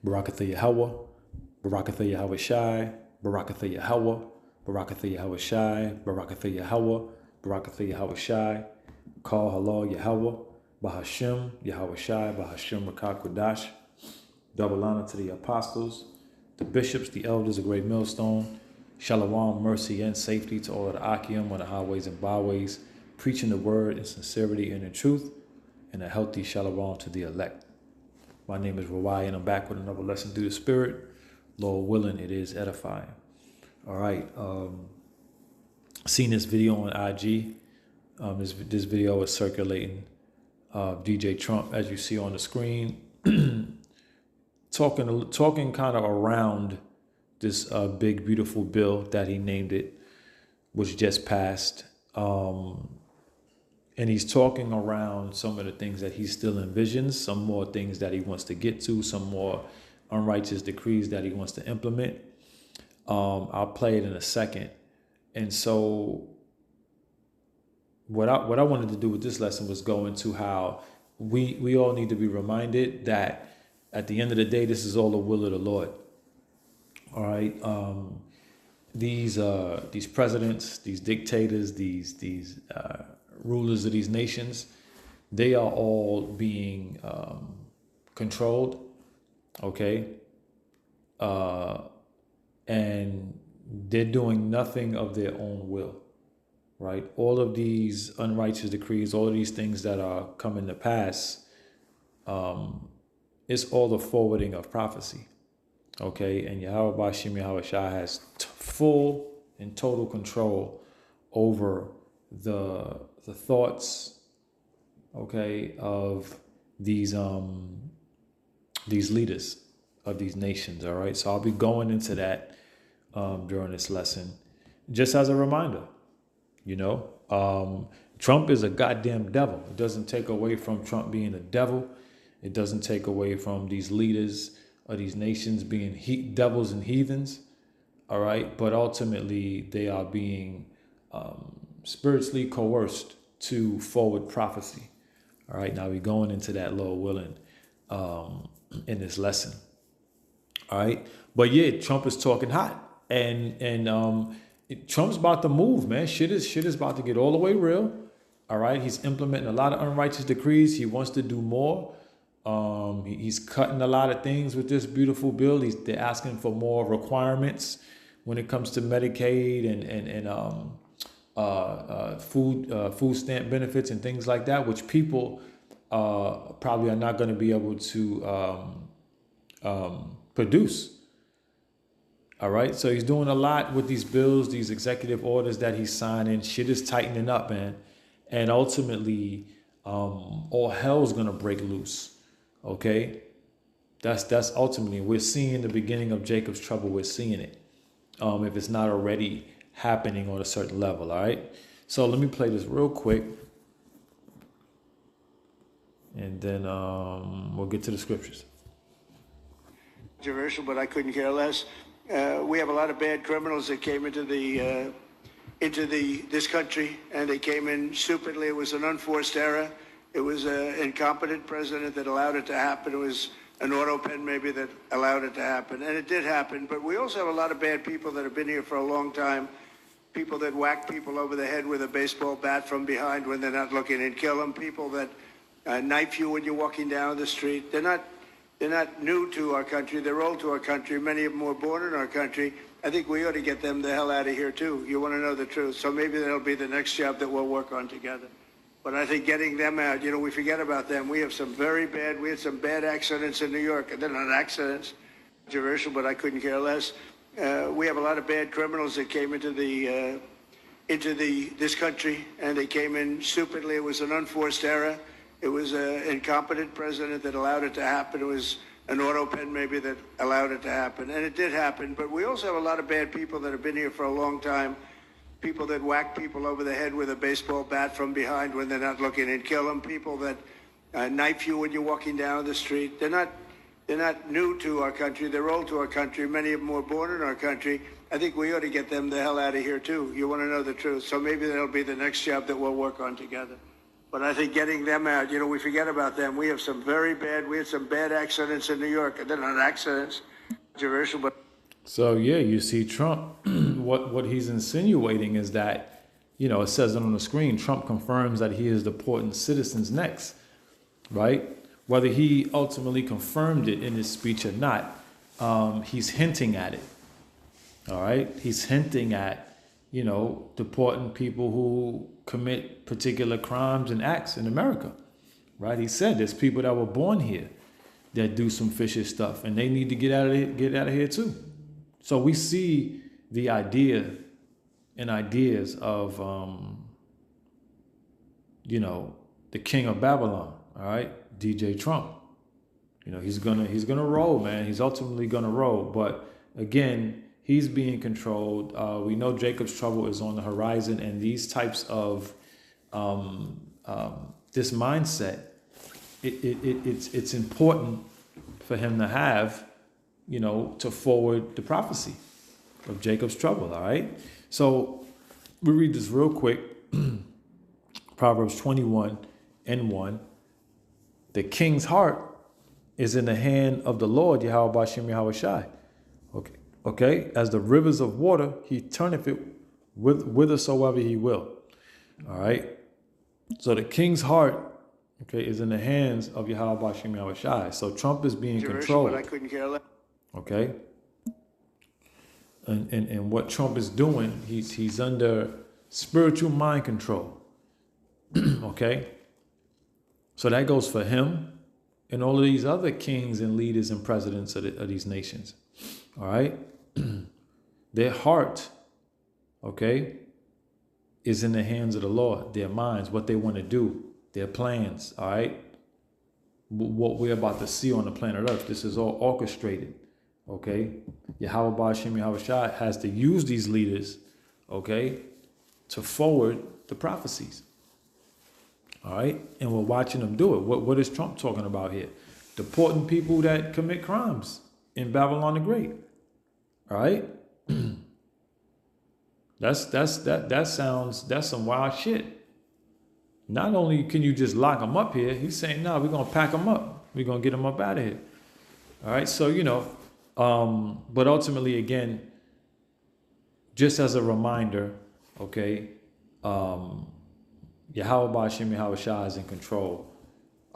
Barakatha Yahweh, Barakatha Yahweh Shai, Barakatha Yahweh, Barakatha Yahweh Shai, Barakatha Yahweh, Barakatha Yahweh Shai, Call Halal Yahweh, Bahashem, Yahweh Shai, Bahashem Rakak Kodash. Double honor to the apostles, the bishops, the elders, a great millstone. Shalom, mercy, and safety to all of the Akim on the highways and byways, preaching the word in sincerity and in truth, and a healthy shalom to the elect. My name is Rawai, and I'm back with another lesson through the Spirit. Lord willing, it is edifying. All right. Seen this video on IG. This video is circulating. DJ Trump, as you see on the screen, talking kind of around this big, beautiful bill that he named it, which just passed. And he's talking around some of the things that he still envisions, some more things that he wants to get to, some more unrighteous decrees that he wants to implement. I'll play it in a second. And so what I wanted to do with this lesson was go into how we all need to be reminded that at the end of the day, this is all the will of the Lord. All right. These presidents, these dictators, these rulers of these nations, they are all being controlled. Okay. And they're doing nothing of their own will. Right. All of these unrighteous decrees, all of these things that are coming to pass, it's all the forwarding of prophecy. Okay, and Yahweh Bashim Yahweh Shai has full and total control over the thoughts, okay, of these leaders of these nations. All right, so I'll be going into that during this lesson, just as a reminder. Trump is a goddamn devil. It doesn't take away from Trump being a devil. It doesn't take away from these leaders of these nations being devils and heathens, all right? But ultimately, they are being spiritually coerced to forward prophecy, all right? Now we're going into that, Lord willing, in this lesson, all right? But yeah, Trump is talking hot, and Trump's about to move, man. Shit is about to get all the way real, all right? He's implementing a lot of unrighteous decrees. He wants to do more. He's cutting a lot of things with this beautiful bill. They're asking for more requirements when it comes to Medicaid and food stamp benefits and things like that, which people probably are not going to be able to produce. All right, so he's doing a lot with these bills, these executive orders that he's signing. Shit is tightening up, man, and ultimately, all hell's going to break loose. Okay, that's ultimately, we're seeing the beginning of Jacob's trouble. We're seeing it, if it's not already happening on a certain level. All right, so let me play this real quick, and then we'll get to the scriptures. Controversial, but I couldn't care less. We have a lot of bad criminals that came into this country, and they came in stupidly. It was an unforced error. It was an incompetent president that allowed it to happen. It was an auto pen maybe that allowed it to happen. And it did happen. But we also have a lot of bad people that have been here for a long time. People that whack people over the head with a baseball bat from behind when they're not looking and kill them. People that knife you when you're walking down the street. They're not new to our country. They're old to our country. Many of them were born in our country. I think we ought to get them the hell out of here, too. You want to know the truth. So maybe that'll be the next job that we'll work on together. But I think getting them out, we forget about them. We had some bad accidents in New York. They're not accidents. Controversial, but I couldn't care less. We have a lot of bad criminals that came into this country, and they came in stupidly. It was an unforced error. It was an incompetent president that allowed it to happen. It was an auto pen maybe that allowed it to happen. And it did happen. But we also have a lot of bad people that have been here for a long time. People that whack people over the head with a baseball bat from behind when they're not looking and kill them. People that knife you when you're walking down the street. They're not new to our country. They're old to our country. Many of them were born in our country. I think we ought to get them the hell out of here, too. You want to know the truth. So maybe that'll be the next job that we'll work on together. But I think getting them out, we forget about them. We had some bad accidents in New York. And they're not accidents, controversial, but. So yeah, you see Trump, what he's insinuating is that, it says it on the screen, Trump confirms that he is deporting citizens next, right? Whether he ultimately confirmed it in his speech or not, he's hinting at it, all right? He's hinting at, deporting people who commit particular crimes and acts in America, right? He said there's people that were born here that do some fishy stuff, and they need to get out of here too. So we see the idea and ideas of, the king of Babylon, all right, DJ Trump. He's gonna roll, man. He's ultimately gonna roll, but again, he's being controlled. We know Jacob's trouble is on the horizon, and these types of this mindset, it's important for him to have, to forward the prophecy of Jacob's trouble. All right. So we read this real quick. Proverbs 21:1. The king's heart is in the hand of the Lord, Yahweh Bashem Yahweh Shai. Okay. As the rivers of water, he turneth it whithersoever he will. All right. So the king's heart, is in the hands of Yahweh Bashem Yahweh Shai. So Trump is being controlled. But I couldn't care less. Okay. And what Trump is doing, he's under spiritual mind control. Okay. So that goes for him and all of these other kings and leaders and presidents of these nations. All right. Their heart, is in the hands of the Lord. Their minds, what they want to do, their plans. All right. What we're about to see on the planet Earth, this is all orchestrated. Okay. Yahweh Bashem Yahweh Shai has to use these leaders, to forward the prophecies. All right. And we're watching them do it. What is Trump talking about here? Deporting people that commit crimes in Babylon the Great. All right. That's some wild shit. Not only can you just lock them up here, he's saying, no, we're going to pack them up. We're going to get them up out of here. All right. So, but ultimately, again, just as a reminder, Yahweh Bashem Yahweh Shai is in control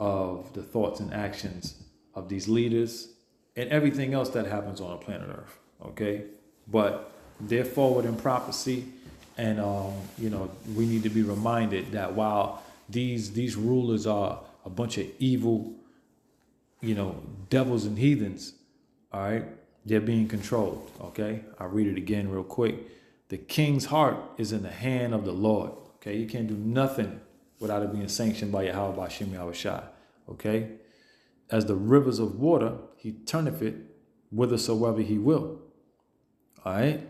of the thoughts and actions of these leaders and everything else that happens on the planet Earth. But they're forward in prophecy, and we need to be reminded that while these rulers are a bunch of evil, devils and heathens, all right, they're being controlled. I'll read it again real quick. The king's heart is in the hand of the Lord. You can't do nothing without it being sanctioned by Yahweh Bashem Yahweh Shai. As the rivers of water, he turneth it whithersoever he will. All right.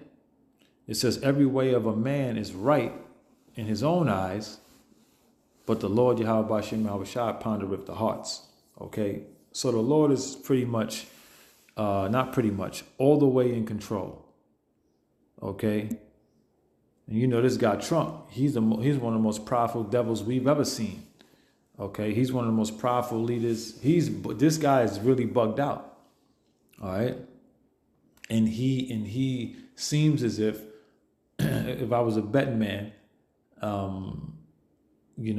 It says every way of a man is right in his own eyes, but the Lord Yahweh Bashem Yahweh Shai pondereth the hearts. So the Lord is pretty much, not pretty much, all the way in control. And this guy Trump, he's one of the most powerful devils we've ever seen. He's one of the most powerful leaders. This guy is really bugged out. All right. And he seems as if I was a betting man, he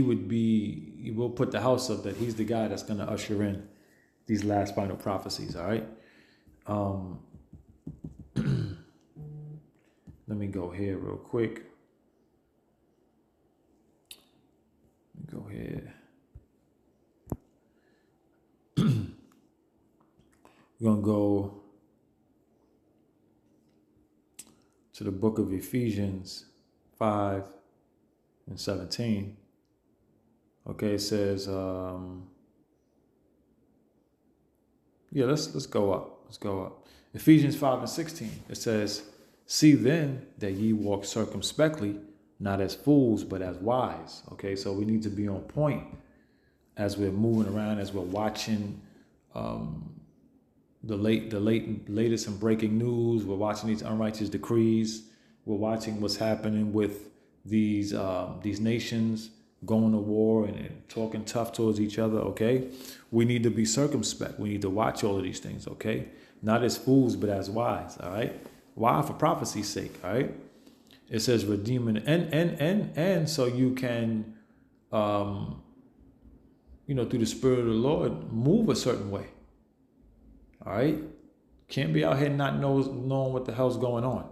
will put the house up that he's the guy that's going to usher in these last final prophecies. All right. Let me go here real quick. Let me go here. We're going to go to the book of Ephesians 5:17. It says, let's go up. Let's go up. Ephesians 5:16. It says, see then that ye walk circumspectly, not as fools, but as wise. So we need to be on point as we're moving around, as we're watching the latest and breaking news. We're watching these unrighteous decrees. We're watching what's happening with these nations going to war and talking tough towards each other, okay? We need to be circumspect. We need to watch all of these things, okay? Not as fools, but as wise, all right? Why? For prophecy's sake, all right? It says redeeming, and so you can, through the Spirit of the Lord, move a certain way, all right? Can't be out here not knowing what the hell's going on.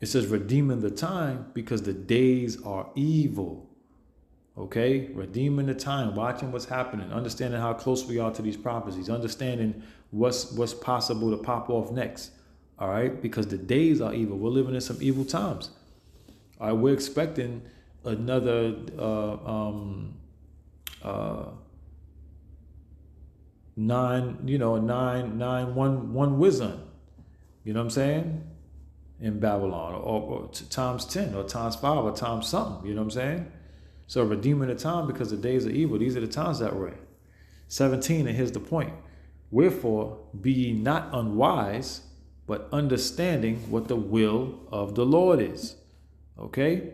It says redeeming the time because the days are evil. Okay? Redeeming the time, watching what's happening, understanding how close we are to these prophecies, understanding what's possible to pop off next. All right? Because the days are evil. We're living in some evil times. All right, we're expecting another 911 wisdom. You know what I'm saying? In Babylon, or times 10, or times 5, or times something. You know what I'm saying? So redeeming the time because the days are evil. These are the times that we're in. 17, and here's the point. Wherefore, be ye not unwise, but understanding what the will of the Lord is. Okay?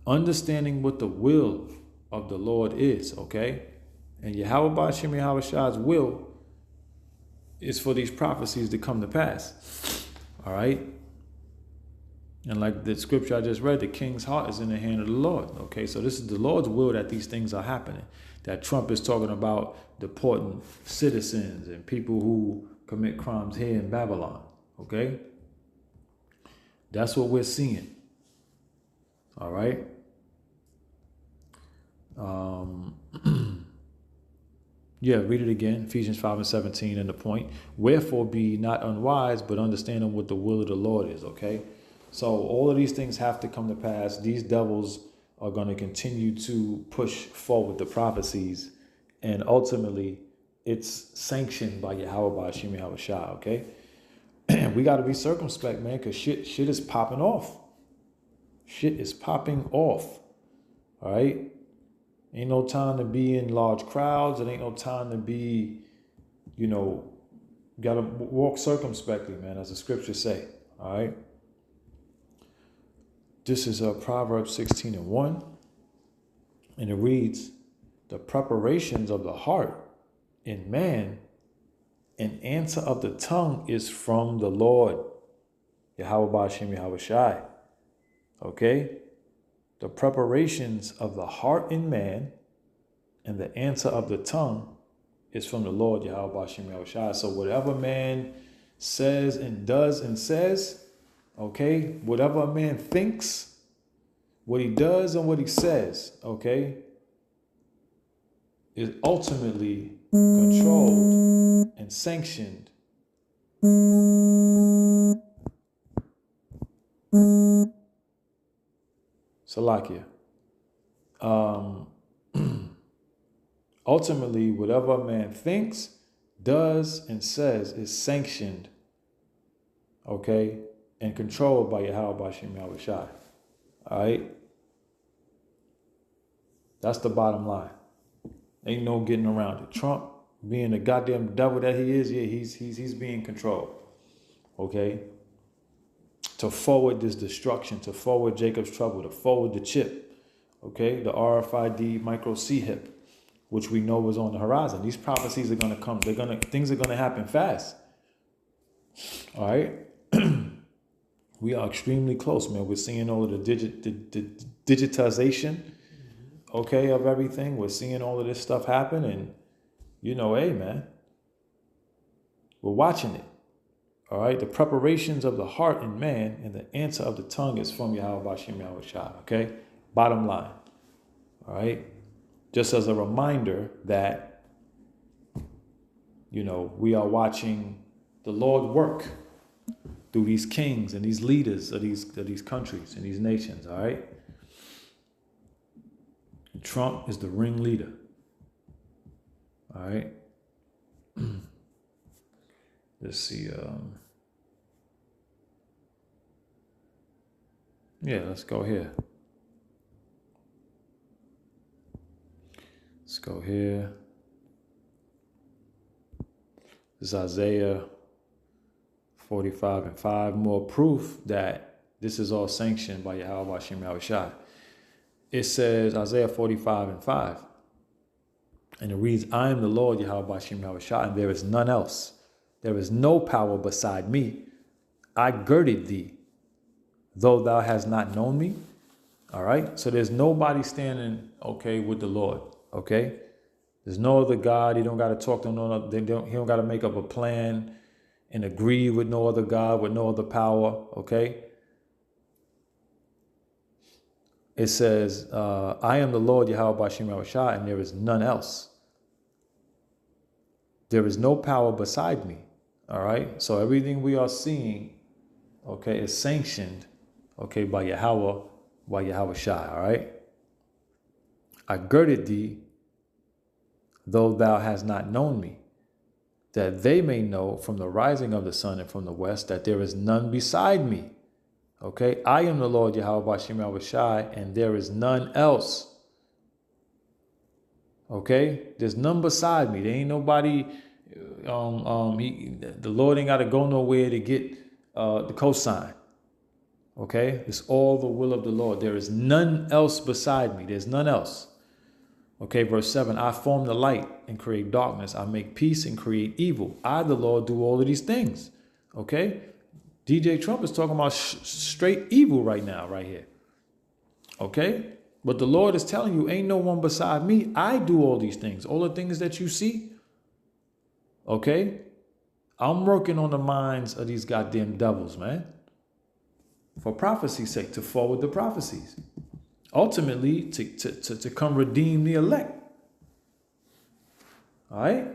Understanding what the will of the Lord is. Okay? And Yahweh Ba'ashem Yahweh Shah's will is for these prophecies to come to pass. All right? And like the scripture I just read, the king's heart is in the hand of the Lord. Okay, so this is the Lord's will that these things are happening. That Trump is talking about deporting citizens and people who commit crimes here in Babylon. Okay? That's what we're seeing. All right? Read it again. Ephesians 5:17 and the point. Wherefore be not unwise, but understanding what the will of the Lord is. Okay? So all of these things have to come to pass. These devils are going to continue to push forward the prophecies. And ultimately, it's sanctioned by Yahweh Ba'ashem Yahweh Shah, okay? We got to be circumspect, man, because shit is popping off. Shit is popping off, all right? Ain't no time to be in large crowds. It ain't no time to be, got to walk circumspectly, man, as the scriptures say, all right? This is Proverbs 16:1, and it reads, the preparations of the heart in man, an answer of the tongue is from the Lord. Yahweh Ba'ashem Yahweh Shai. Okay? The preparations of the heart in man, and the answer of the tongue is from the Lord, Yahweh Ba'ashem Yahweh Shai. So whatever man says and does and says, okay, whatever a man thinks, what he does and what he says, okay, is ultimately controlled and sanctioned Salakia. Ultimately, whatever a man thinks, does, and says is sanctioned, okay, and controlled by Yahweh Ba'ashem Yahweh Shai. All right? That's the bottom line. Ain't no getting around it. Trump, being the goddamn devil that he is, he's being controlled. Okay? To forward this destruction, to forward Jacob's trouble, to forward the chip. Okay? The RFID micro C-HIP, which we know is on the horizon. These prophecies are gonna come. Things are gonna happen fast. All right? We are extremely close, man. We're seeing all of the digitization, okay, of everything. We're seeing all of this stuff happen, and hey, man, we're watching it. All right, the preparations of the heart in man, and the answer of the tongue is from Yahweh Ba'ashem Yahweh Shai. Okay, bottom line. All right, just as a reminder that we are watching the Lord work through these kings and these leaders of these countries and these nations, all right? Trump is the ringleader, all right? Let's see. Let's go here. Let's go here. This is Isaiah 45:5, more proof that this is all sanctioned by Yahweh Ba'ashem Yahweh Shai. it says Isaiah 45:5. And it reads, I am the Lord, Yahweh Bashim Yahushua, and there is none else. There is no power beside me. I girded thee, though thou hast not known me. All right. So there's nobody standing, okay, with the Lord. Okay. There's no other God. He don't got to talk to no other. He don't got to make up a plan and agree with no other God, with no other power. Okay. It says, I am the Lord, Yahweh Bashim Yahushua, and there is none else. There is no power beside me. All right. So everything we are seeing, okay, is sanctioned, okay, by Yahweh Shai. All right. I girded thee, though thou hast not known me, that they may know from the rising of the sun and from the west that there is none beside me. Okay. I am the Lord Yahweh Bashim Yahushua, and there is none else. Okay, there's none beside me. There ain't nobody. The Lord ain't got to go nowhere to get the cosign. Okay, it's all the will of the Lord. There is none else beside me. There's none else. Okay, verse 7. I form the light and create darkness. I make peace and create evil. I, the Lord, do all of these things. Okay, DJ Trump is talking about straight evil right now, right here. Okay. But the Lord is telling you, ain't no one beside me. I do all these things. All the things that you see. Okay? I'm working on the minds of these goddamn devils, man. For prophecy's sake, to forward the prophecies. Ultimately, to come redeem the elect. All right?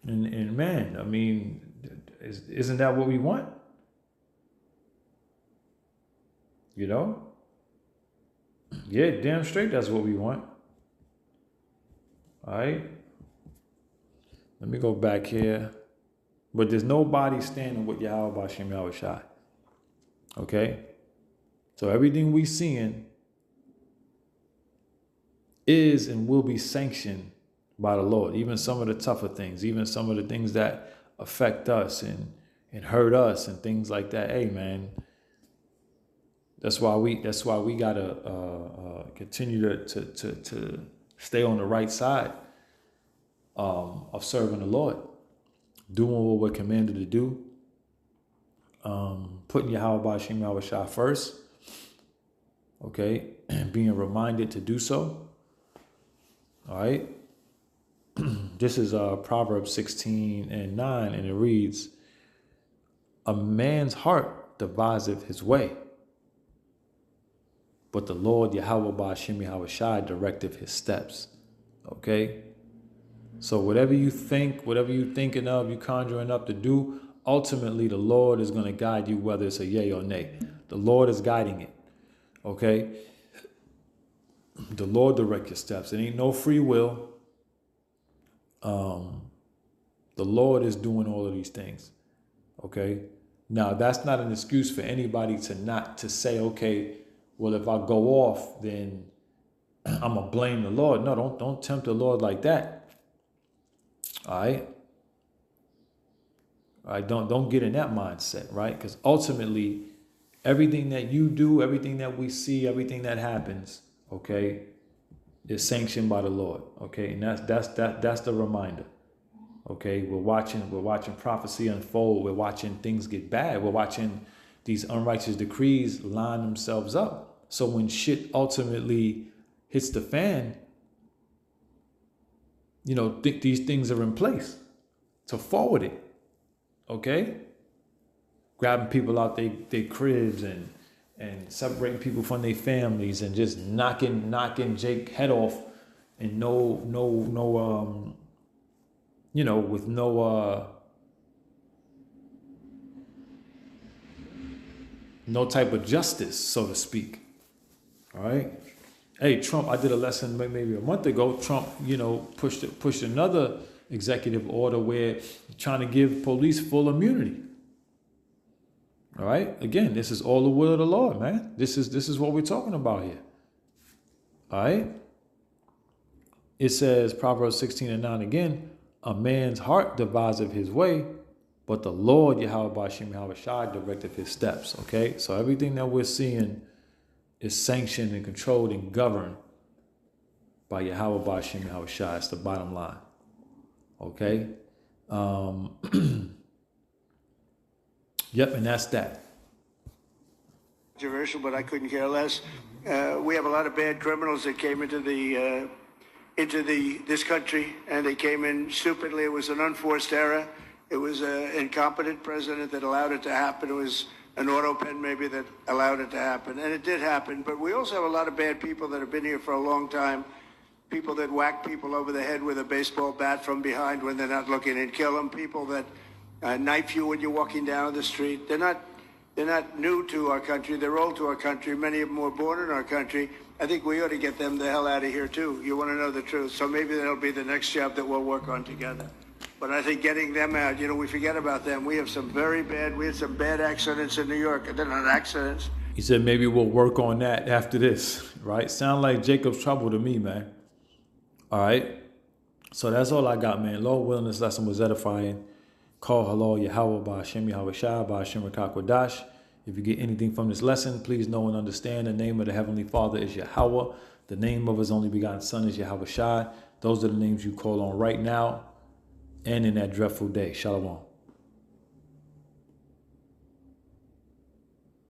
And man, I mean, isn't that what we want? You know? Yeah, damn straight that's what we want. All right. Let me go back here. But there's nobody standing with Yahweh Bashim Yahushua. Okay? So everything we seeing is and will be sanctioned by the Lord. Even some of the tougher things, even some of the things that affect us and hurt us and things like that. Hey, man. That's why we gotta continue to stay on the right side of serving the Lord, doing what we're commanded to do, putting Yahweh Bashim Yahushua first, okay, and being reminded to do so. All right. This is Proverbs 16:9, and it reads, "A man's heart deviseth his way, but the Lord Yahweh Bashim Yahushua directeth his steps." Okay? So whatever you think, whatever you're thinking of, you conjuring up to do, ultimately the Lord is going to guide you, whether it's a yay or nay. The Lord is guiding it. Okay? The Lord direct your steps. It ain't no free will. The Lord is doing all of these things. Okay? Now, that's not an excuse for anybody to say, okay, well, if I go off, then I'm going to blame the Lord. No, don't tempt the Lord like that. All right? All right, don't get in that mindset, right? Because ultimately, everything that you do, everything that we see, everything that happens, okay, is sanctioned by the Lord. Okay, and that's the reminder. Okay, we're watching prophecy unfold. We're watching things get bad. We're watching these unrighteous decrees line themselves up. So when shit ultimately hits the fan, you know, these things are in place to forward it. Okay? Grabbing people out their cribs and separating people from their families and just knocking Jake head off and no you know, with no type of justice, so to speak. All right. Hey, Trump, I did a lesson maybe a month ago. Trump, you know, pushed another executive order where trying to give police full immunity. All right. Again, this is all the will of the Lord, man. This is what we're talking about here. All right. It says, Proverbs 16:9 again, "A man's heart deviseth his way, but the Lord Yahweh Bashim Yahushua directeth his steps." Okay. So everything that we're seeing is sanctioned and controlled and governed by Yahweh Ba'ashem Yahweh Shai. That's the bottom line. Okay? Yep, and that's that. Controversial, but I couldn't care less. We have a lot of bad criminals that came into this country, and they came in stupidly. It was an unforced error. It was an incompetent president that allowed it to happen. It was an auto pen maybe that allowed it to happen, and it did happen. But we also have a lot of bad people that have been here for a long time. People that whack people over the head with a baseball bat from behind when they're not looking and kill them. People that knife you when you're walking down the street. They're not new to our country. They're old to our country. Many of them were born in our country. I think we ought to get them the hell out of here, too. You want to know the truth. So maybe that'll be the next job that we'll work on together. But I think getting them out, we forget about them. We had some bad accidents in New York. They're not accidents. He said maybe we'll work on that after this, right? Sound like Jacob's trouble to me, man. All right? So that's all I got, man. Lord willing, this lesson was edifying. Call hello Yahweh Ba'ashem Yahweh Shai Ba'ashem Rakakwadash. If you get anything from this lesson, please know and understand the name of the Heavenly Father is Yahweh. The name of His only begotten Son is Yahweh Shai. Those are the names you call on right now and in that dreadful day. Shalom.